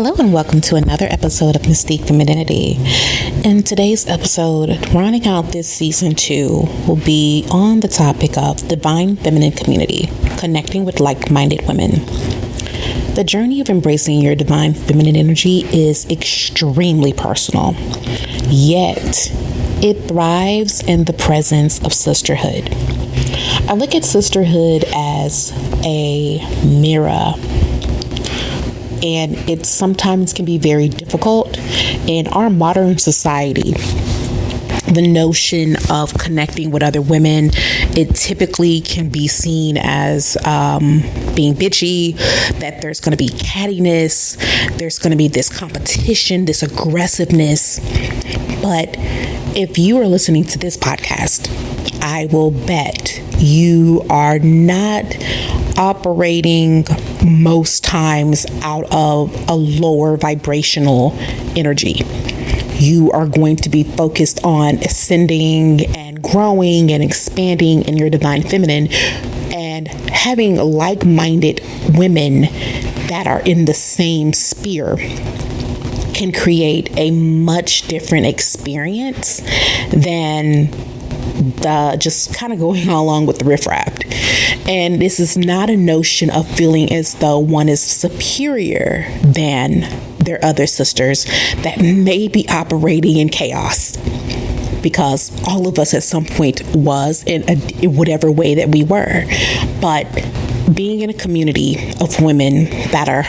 Hello and welcome to another episode of Mystique Femininity. In today's episode, rounding out this season 2 will be on the topic of divine feminine community, connecting with like-minded women. The journey of embracing your divine feminine energy is extremely personal, yet it thrives in the presence of sisterhood. I look at sisterhood as a mirror, and it sometimes can be very difficult in our modern society. The notion of connecting with other women, it typically can be seen as being bitchy, that there's going to be cattiness, there's going to be this competition, this aggressiveness. But if you are listening to this podcast, I will bet you are not operating most times out of a lower vibrational energy. You are going to be focused on ascending and growing and expanding in your divine feminine, and having like-minded women that are in the same sphere can create a much different experience than the just kind of going along with the riffraff. And this is not a notion of feeling as though one is superior than their other sisters that may be operating in chaos, because all of us at some point was in whatever way that we were. But being in a community of women that are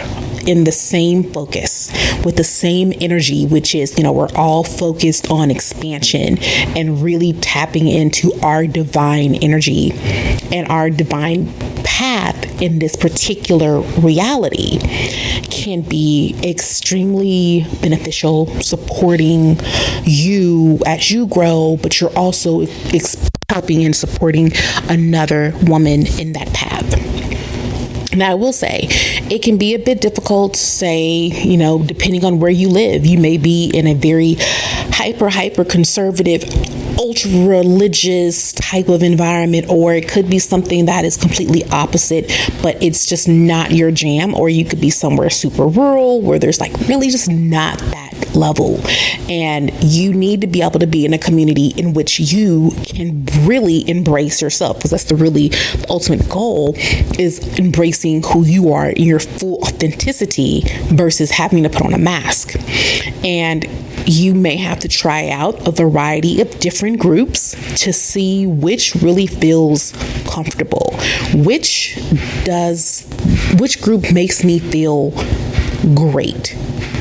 in the same focus, with the same energy, which is, we're all focused on expansion and really tapping into our divine energy and our divine path in this particular reality, can be extremely beneficial, supporting you as you grow, but you're also helping and supporting another woman in that path. Now, I will say, it can be a bit difficult, say, depending on where you live. You may be in a very hyper conservative, ultra religious type of environment, or it could be something that is completely opposite, but it's just not your jam. Or you could be somewhere super rural where there's really just not that level, and you need to be able to be in a community in which you can really embrace yourself, because that's the ultimate goal, is embracing who you are in your full authenticity versus having to put on a mask. And you may have to try out a variety of different groups to see which really feels comfortable, which group makes me feel great,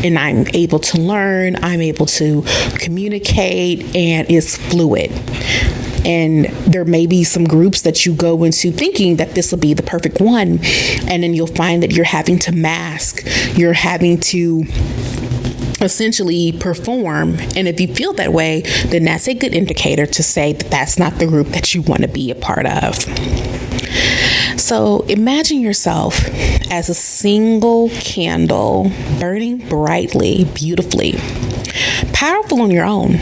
and I'm able to learn, I'm able to communicate, and it's fluid. And there may be some groups that you go into thinking that this will be the perfect one, and then you'll find that you're having to mask, you're having to essentially perform. And if you feel that way, then that's a good indicator to say that that's not the group that you want to be a part of. So imagine yourself as a single candle burning brightly, beautifully, powerful on your own.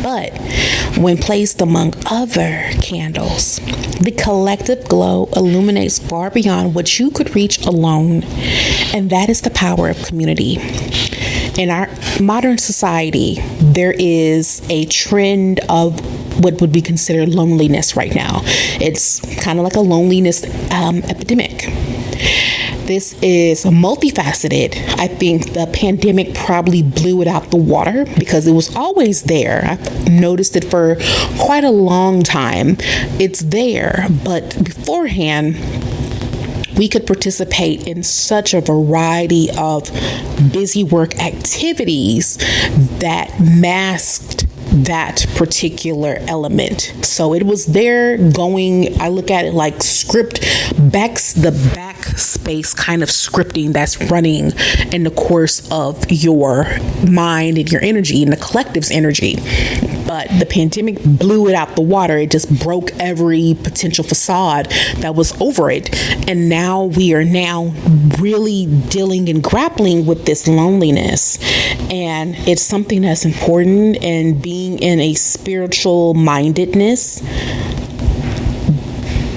But when placed among other candles, the collective glow illuminates far beyond what you could reach alone. And that is the power of community. In our modern society, there is a trend of what would be considered loneliness right now. It's kind of like a loneliness epidemic. This is multifaceted. I think the pandemic probably blew it out the water, because it was always there. I've noticed it for quite a long time. It's there, but beforehand, we could participate in such a variety of busy work activities that masked that particular element. So it was there going, I look at it like the backspace kind of scripting that's running in the course of your mind and your energy and the collective's energy. But the pandemic blew it out the water. It just broke every potential facade that was over it. And now we are really dealing and grappling with this loneliness. And it's something that's important, and being in a spiritual mindedness,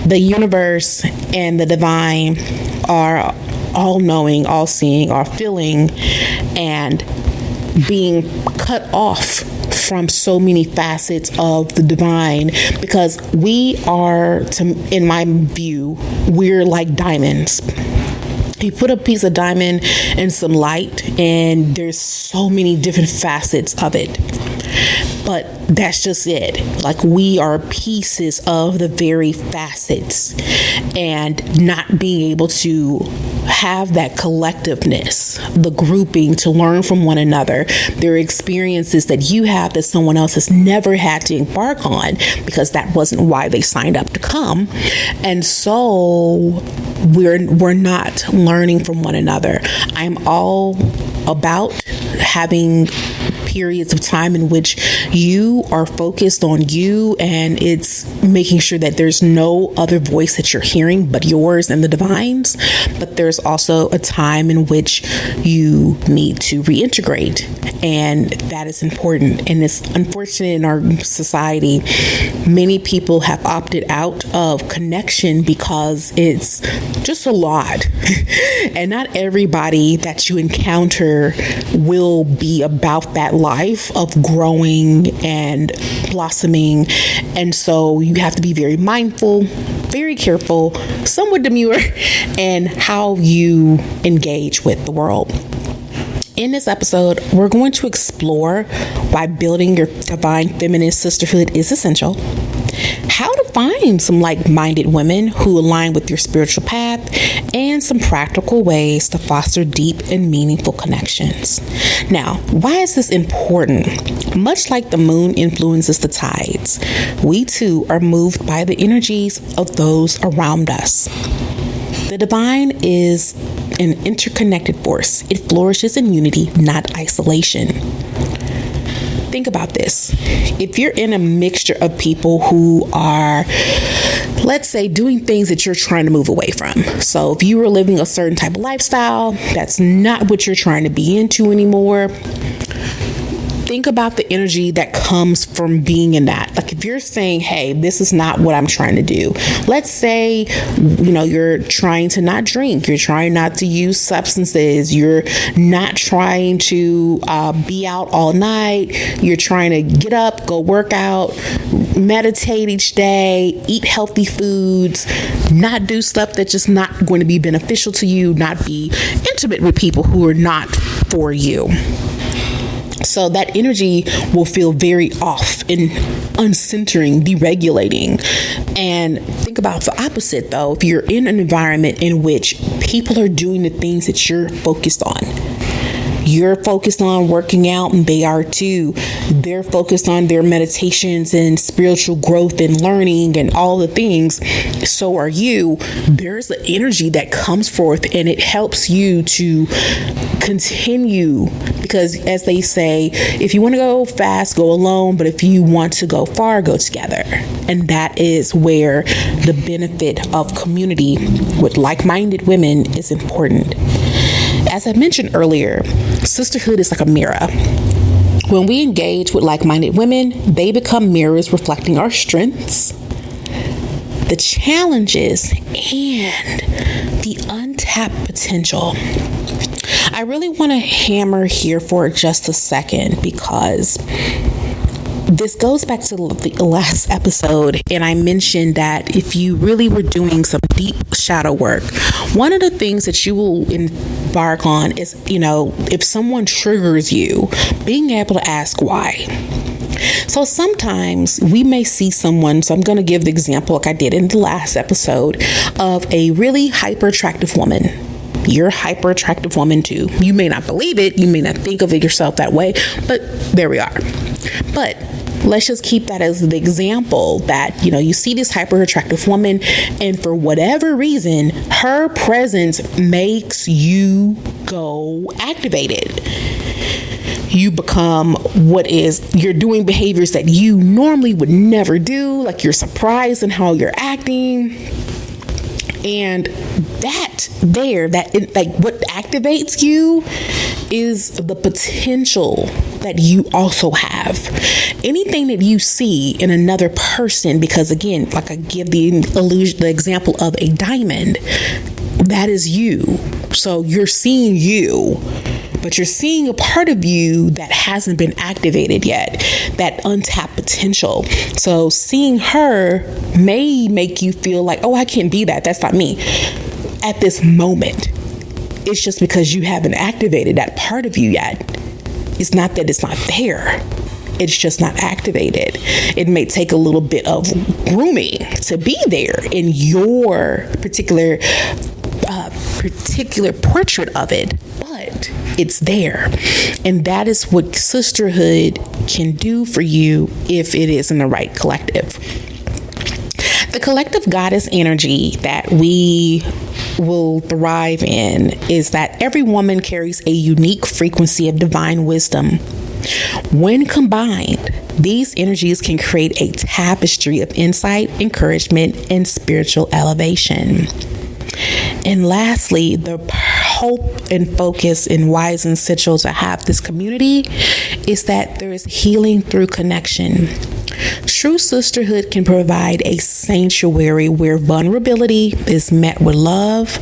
the universe and the divine are all knowing, all seeing, all feeling, and being cut off from so many facets of the divine, because we are, in my view, we're like diamonds. You put a piece of diamond in some light and there's so many different facets of it. But that's just it. Like, we are pieces of the very facets, and not being able to have that collectiveness, the grouping, to learn from one another. There are experiences that you have that someone else has never had to embark on, because that wasn't why they signed up to come. And so we're not learning from one another. I'm all about having periods of time in which you are focused on you, and it's making sure that there's no other voice that you're hearing but yours and the divine's. But there's also a time in which you need to reintegrate, and that is important. And it's unfortunate in our society, many people have opted out of connection because it's just a lot. And not everybody that you encounter will be about that life of growing and blossoming. And so you have to be very mindful, very careful, somewhat demure in how you engage with the world. In this episode, we're going to explore why building your divine feminine sisterhood is essential, how to find some like-minded women who align with your spiritual path, and some practical ways to foster deep and meaningful connections. Now, why is this important? Much like the moon influences the tides, we too are moved by the energies of those around us. The divine is an interconnected force. It flourishes in unity, not isolation. Think about this. If you're in a mixture of people who are, let's say, doing things that you're trying to move away from. So if you were living a certain type of lifestyle, that's not what you're trying to be into anymore. Think about the energy that comes from being in that. Like, if you're saying, hey, this is not what I'm trying to do. Let's say, you're trying to not drink. You're trying not to use substances. You're not trying to be out all night. You're trying to get up, go work out, meditate each day, eat healthy foods, not do stuff that's just not going to be beneficial to you, not be intimate with people who are not for you. So that energy will feel very off and uncentering, deregulating. And think about the opposite, though. If you're in an environment in which people are doing the things that you're focused on, you're focused on working out, and they are too. They're focused on their meditations and spiritual growth and learning and all the things. So are you. There's an energy that comes forth, and it helps you to continue. Because, as they say, if you want to go fast, go alone. But if you want to go far, go together. And that is where the benefit of community with like-minded women is important. As I mentioned earlier, sisterhood is like a mirror. When we engage with like-minded women, they become mirrors reflecting our strengths, the challenges, and the untapped potential. I really want to hammer here for just a second, because this goes back to the last episode, and I mentioned that if you really were doing some deep shadow work, one of the things that you will embark on is, if someone triggers you, being able to ask why. So sometimes we may see someone, so I'm going to give the example like I did in the last episode, of a really hyper attractive woman. You're a hyper attractive woman too. You may not believe it. You may not think of it yourself that way, but there we are. But let's just keep that as the example that, you see this hyper attractive woman, and for whatever reason, her presence makes you go activated. You become you're doing behaviors that you normally would never do. Like, you're surprised in how you're acting. And what activates you is the potential that you also have. Anything that you see in another person, because again, like I give the example of a diamond, that is you. So you're seeing you, but you're seeing a part of you that hasn't been activated yet, that untapped potential. So seeing her may make you feel like, oh, I can't be that. That's not me at this moment. It's just because you haven't activated that part of you yet. It's not that it's not there. It's just not activated. It may take a little bit of grooming to be there in your particular portrait of it, but it's there. And that is what sisterhood can do for you if it is in the right collective. The collective goddess energy that we will thrive in is that every woman carries a unique frequency of divine wisdom. When combined, these energies can create a tapestry of insight, encouragement, and spiritual elevation. And lastly, the hope and focus and why it's essential to have this community is that there is healing through connection. True sisterhood can provide a sanctuary where vulnerability is met with love,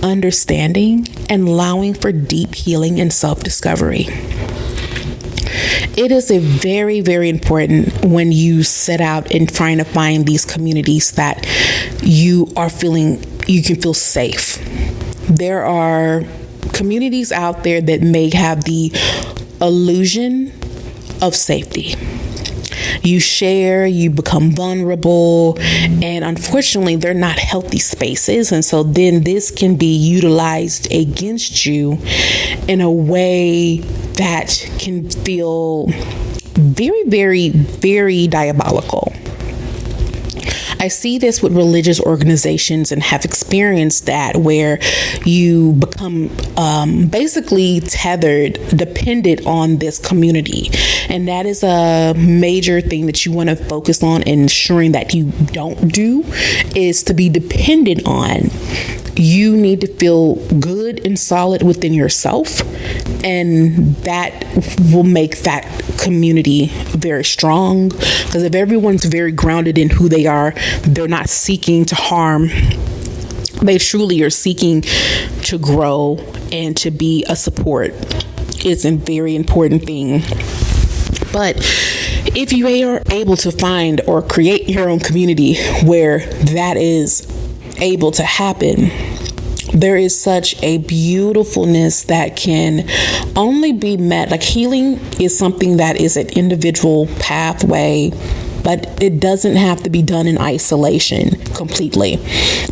understanding, and allowing for deep healing and self-discovery. It is a very, very important when you set out and trying to find these communities that you can feel safe. There are communities out there that may have the illusion of safety. You share, you become vulnerable, and unfortunately, they're not healthy spaces. And so then this can be utilized against you in a way that can feel very, very, very diabolical. I see this with religious organizations and have experienced that, where you become basically tethered, dependent on this community. And that is a major thing that you want to focus on, ensuring that you don't do, is to be dependent on. You need to feel good and solid within yourself, and that will make that community very strong. Because if everyone's very grounded in who they are, they're not seeking to harm. They truly are seeking to grow and to be a support. It's a very important thing. But if you are able to find or create your own community where that is able to happen, there is such a beautifulness that can only be met. Like, healing is something that is an individual pathway, but it doesn't have to be done in isolation completely.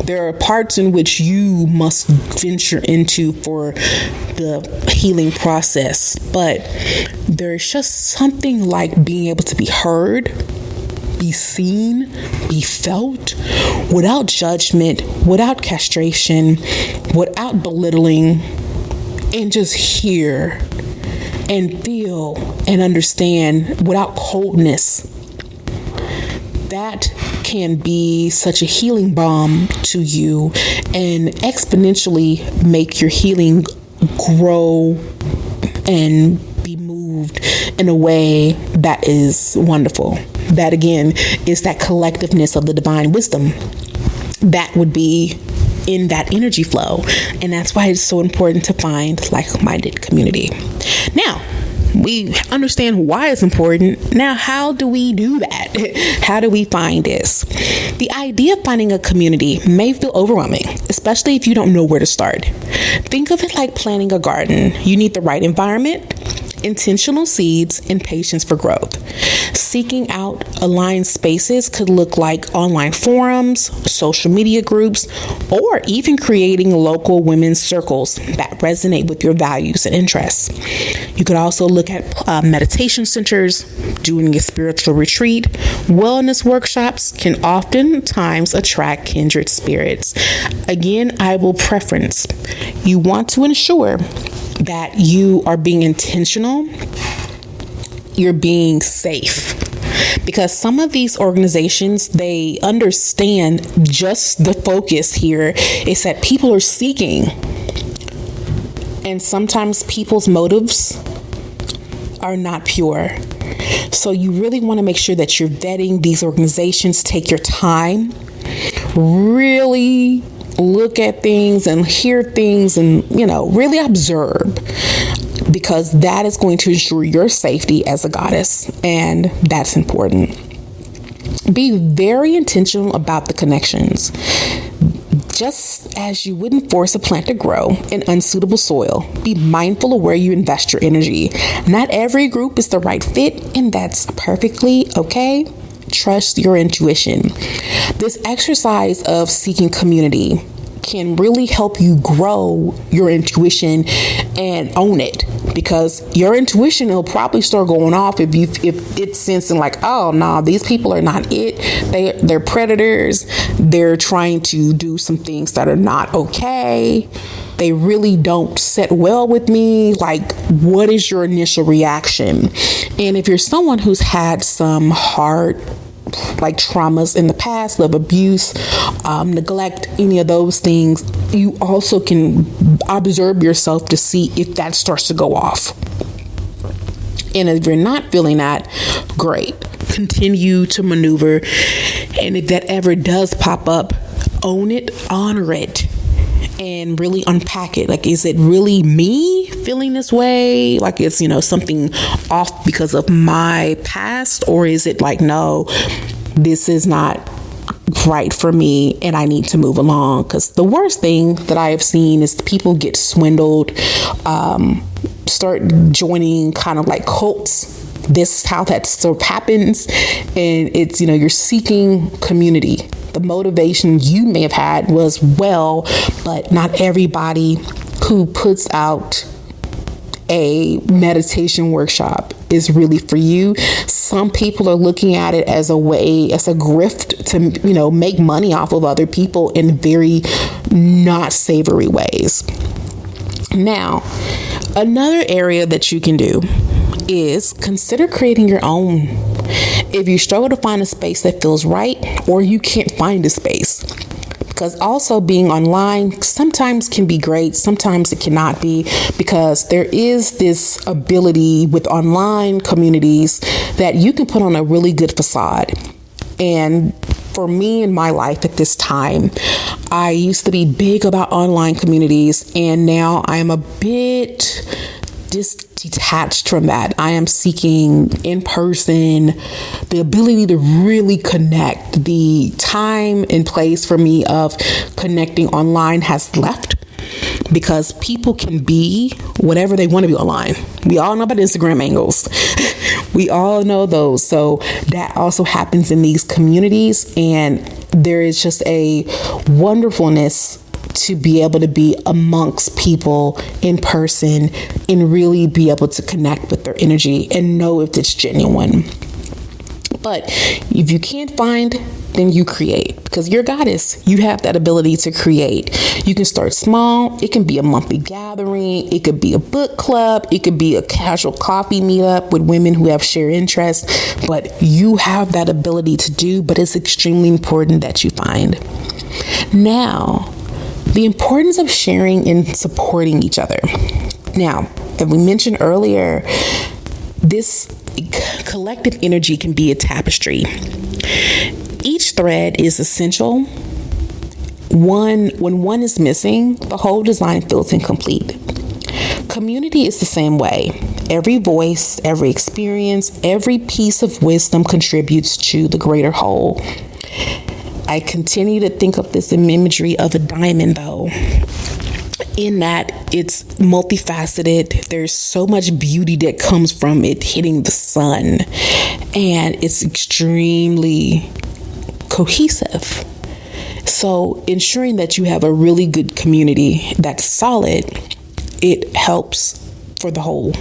There are parts in which you must venture into for the healing process, but there's just something like being able to be heard, be seen, be felt, without judgment, without castration, without belittling, and just hear and feel and understand without coldness. That can be such a healing balm to you and exponentially make your healing grow and be moved in a way that is wonderful. That again is that collectiveness of the divine wisdom that would be in that energy flow. And that's why it's so important to find like-minded community. Now, we understand why it's important. Now, how do we do that? How do we find this? The idea of finding a community may feel overwhelming, especially if you don't know where to start. Think of it like planting a garden. You need the right environment, intentional seeds, and patience for growth. Seeking out aligned spaces could look like online forums, social media groups, or even creating local women's circles that resonate with your values and interests. You could also look at meditation centers, doing a spiritual retreat. Wellness workshops can oftentimes attract kindred spirits. Again, I will preference. You want to ensure that you are being intentional, you're being safe. Because some of these organizations, they understand just the focus here is that people are seeking. And sometimes people's motives are not pure. So you really want to make sure that you're vetting these organizations. Take your time. Really look at things and hear things and, really observe, because that is going to ensure your safety as a goddess. And that's important. Be very intentional about the connections. Just as you wouldn't force a plant to grow in unsuitable soil, be mindful of where you invest your energy. Not every group is the right fit, and that's perfectly okay. Trust your intuition. This exercise of seeking community can really help you grow your intuition and own it, because your intuition will probably start going off if it's sensing like, oh no, these people are not it. They're predators. They're trying to do some things that are not okay. They really don't sit well with me. Like, what is your initial reaction? And if you're someone who's had some hard traumas in the past, love abuse, neglect, any of those things, you also can observe yourself to see if that starts to go off. And if you're not feeling that, great. Continue to maneuver. And if that ever does pop up, own it, honor it, and really unpack it. Like, is it really me feeling this way? Like, it's, something off because of my past? Or is it like, no, this is not right for me and I need to move along? Because the worst thing that I have seen is people get swindled, start joining kind of like cults. This is how that sort of happens. And it's, you're seeking community. The motivation you may have had was but not everybody who puts out a meditation workshop is really for you. Some people are looking at it as a grift to, make money off of other people in very not savory ways. Now, another area that you can do is consider creating your own. If you struggle to find a space that feels right, or you can't find a space, because also being online sometimes can be great, sometimes it cannot be, because there is this ability with online communities that you can put on a really good facade. And for me in my life at this time, I used to be big about online communities, and now I am a bit detached from that. I am seeking in person, the ability to really connect. The time and place for me of connecting online has left, because people can be whatever they want to be online. We all know about Instagram angles. We all know those. So that also happens in these communities, and there is just a wonderfulness to be able to be amongst people in person and really be able to connect with their energy and know if it's genuine. But if you can't find, then you create, because you're a goddess. You have that ability to create. You can start small. It can be a monthly gathering. It could be a book club. It could be a casual coffee meetup with women who have shared interests. But you have that ability to do, but it's extremely important that you find. Now, the importance of sharing and supporting each other. Now, as we mentioned earlier, this collective energy can be a tapestry. Each thread is essential. When one is missing, the whole design feels incomplete. Community is the same way. Every voice, every experience, every piece of wisdom contributes to the greater whole. I continue to think of this imagery of a diamond, though, in that it's multifaceted. There's so much beauty that comes from it hitting the sun, and it's extremely cohesive. So ensuring that you have a really good community that's solid, it helps for the whole.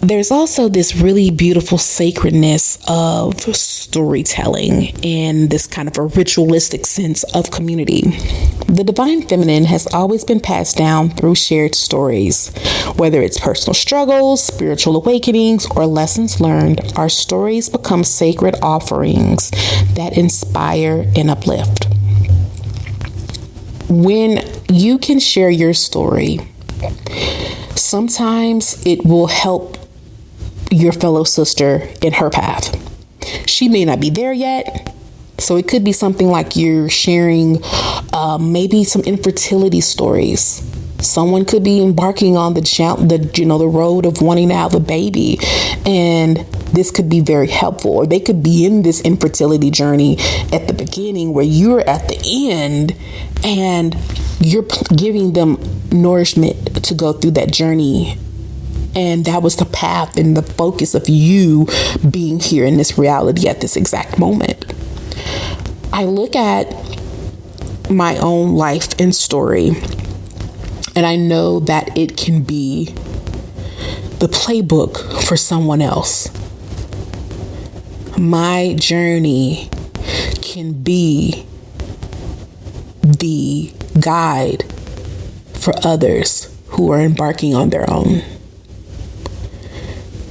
There's also this really beautiful sacredness of storytelling and this kind of a ritualistic sense of community. The divine feminine has always been passed down through shared stories. Whether it's personal struggles, spiritual awakenings, or lessons learned, our stories become sacred offerings that inspire and uplift. When you can share your story, sometimes it will help your fellow sister in her path. She may not be there yet, so it could be something like you're sharing maybe some infertility stories. Someone could be embarking on the road of wanting to have a baby, and this could be very helpful. Or they could be in this infertility journey at the beginning where you're at the end, and you're giving them nourishment to go through that journey. And that was the path and the focus of you being here in this reality at this exact moment. I look at my own life and story, and I know that it can be the playbook for someone else. My journey can be the guide for others who are embarking on their own.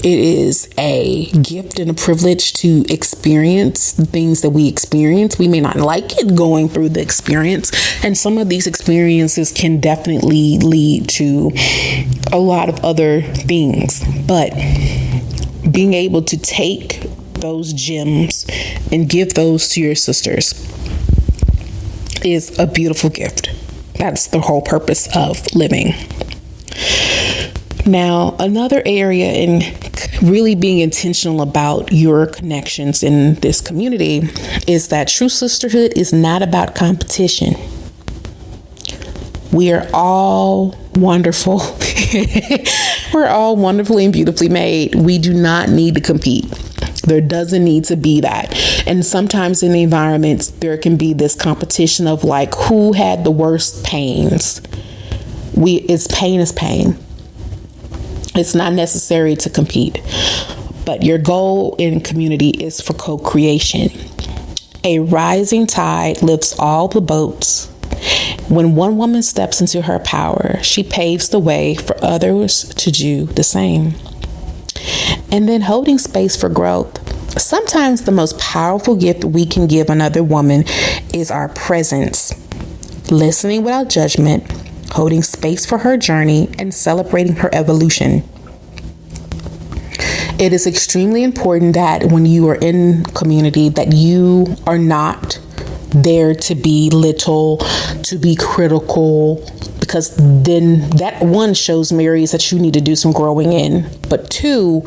It is a gift and a privilege to experience the things that we experience. We may not like it going through the experience, and some of these experiences can definitely lead to a lot of other things. But being able to take those gems and give those to your sisters is a beautiful gift. That's the whole purpose of living. Now, another area in really being intentional about your connections in this community is that true sisterhood is not about competition. We are all wonderful. We're all wonderfully and beautifully made. We do not need to compete. There doesn't need to be that. And sometimes in the environments, there can be this competition of like, who had the worst pains? Pain is pain. It's not necessary to compete, but your goal in community is for co-creation. A rising tide lifts all the boats. When one woman steps into her power, she paves the way for others to do the same. And then holding space for growth. Sometimes the most powerful gift we can give another woman is our presence. Listening without judgment, holding space for her journey, and celebrating her evolution. It is extremely important that when you are in community that you are not there to belittle, to be critical, because then that one shows areas that you need to do some growing in. But two,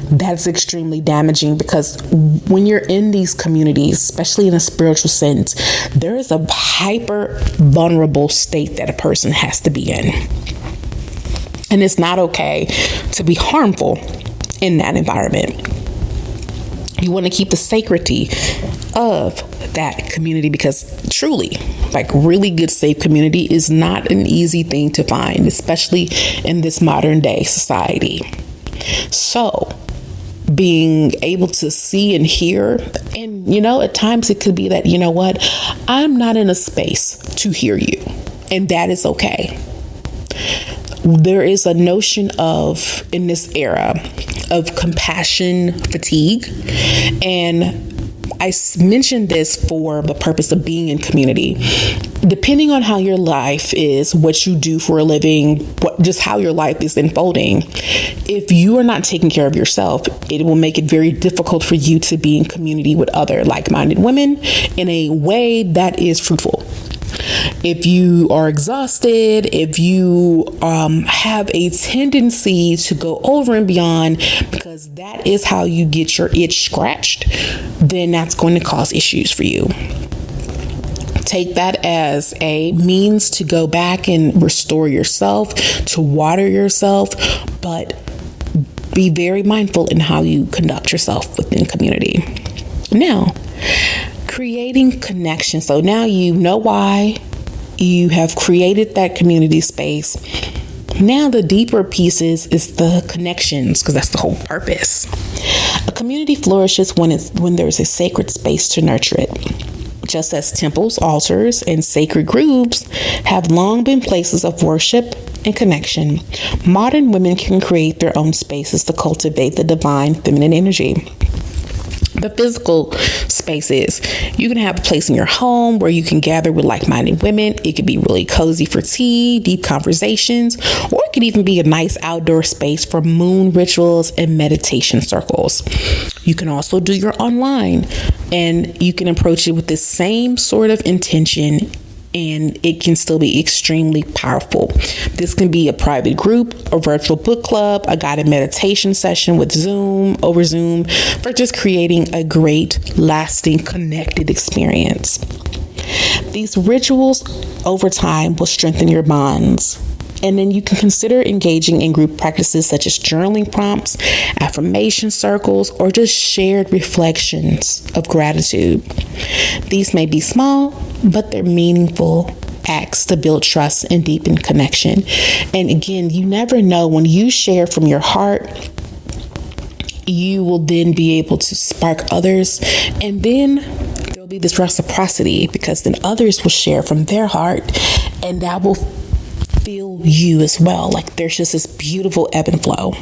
that's extremely damaging, because when you're in these communities, especially in a spiritual sense, there is a hyper vulnerable state that a person has to be in. And it's not okay to be harmful in that environment. You want to keep the sacredity of that community, because truly, like, really good, safe community is not an easy thing to find, especially in this modern day society. So being able to see and hear, and at times it could be that, I'm not in a space to hear you, and that is okay. There is a notion of, in this era, of compassion fatigue. And I mentioned this for the purpose of being in community. Depending on how your life is, what you do for a living, just how your life is unfolding, if you are not taking care of yourself, it will make it very difficult for you to be in community with other like-minded women in a way that is fruitful. If you are exhausted, if you have a tendency to go over and beyond because that is how you get your itch scratched, then that's going to cause issues for you. Take that as a means to go back and restore yourself, to water yourself, but be very mindful in how you conduct yourself within community. Now, creating connection. So now you know why you have created that community space. Now the deeper pieces is the connections, because that's the whole purpose. A community flourishes when there's a sacred space to nurture it. Just as temples, altars, and sacred groves have long been places of worship and connection, modern women can create their own spaces to cultivate the divine feminine energy. The physical spaces, you can have a place in your home where you can gather with like-minded women. It could be really cozy for tea, deep conversations, or it could even be a nice outdoor space for moon rituals and meditation circles. You can also do your online, and you can approach it with the same sort of intention and it can still be extremely powerful. This can be a private group, a virtual book club, a guided meditation session over Zoom, for just creating a great, lasting, connected experience. These rituals over time will strengthen your bonds. And then you can consider engaging in group practices such as journaling prompts, affirmation circles, or just shared reflections of gratitude. These may be small, but they're meaningful acts to build trust and deepen connection. And again, you never know, when you share from your heart, you will then be able to spark others, and then there'll be this reciprocity, because then others will share from their heart, and that will feel you as well. Like there's just this beautiful ebb and flow.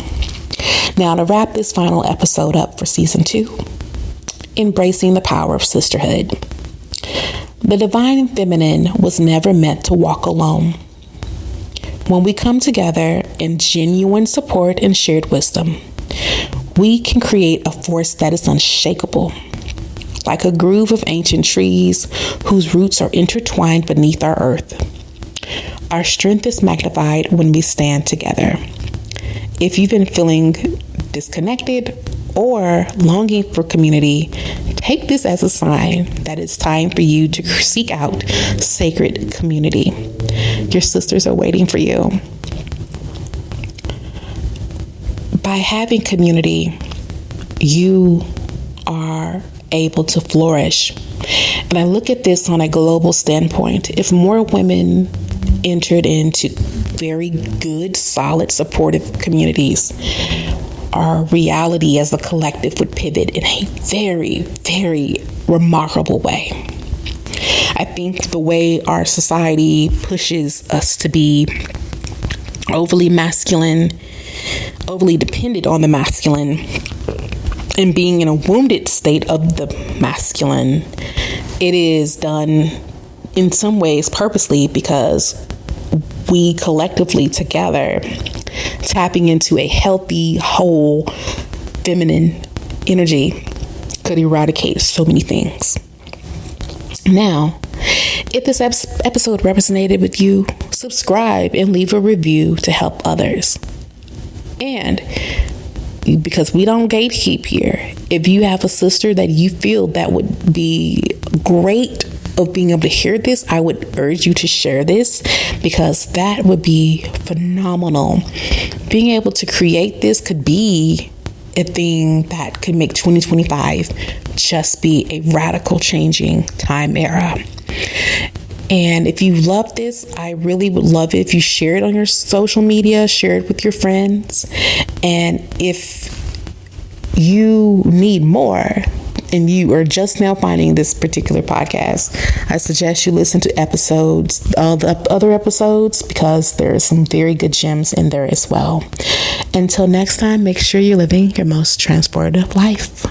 Now, to wrap this final episode up for season 2, embracing the power of sisterhood. The divine feminine was never meant to walk alone. When we come together in genuine support and shared wisdom, we can create a force that is unshakable, like a groove of ancient trees whose roots are intertwined beneath our earth. Our strength is magnified when we stand together. If you've been feeling disconnected or longing for community, take this as a sign that it's time for you to seek out sacred community. Your sisters are waiting for you. By having community, you are able to flourish. And I look at this on a global standpoint. If more women entered into very good, solid, supportive communities, our reality as a collective would pivot in a very, very remarkable way. I think the way our society pushes us to be overly masculine, overly dependent on the masculine, and being in a wounded state of the masculine, it is done in some ways purposely, because we collectively together tapping into a healthy, whole, feminine energy could eradicate so many things. Now, if this episode resonated with you, subscribe and leave a review to help others. And because we don't gatekeep here, if you have a sister that you feel that would be great of being able to hear this, I would urge you to share this, because that would be phenomenal. Being able to create this could be a thing that could make 2025 just be a radical changing time era. And if you love this, I really would love it if you share it on your social media, share it with your friends. And if you need more, and you are just now finding this particular podcast, I suggest you listen to the other episodes, because there are some very good gems in there as well. Until next time, make sure you're living your most transformative life.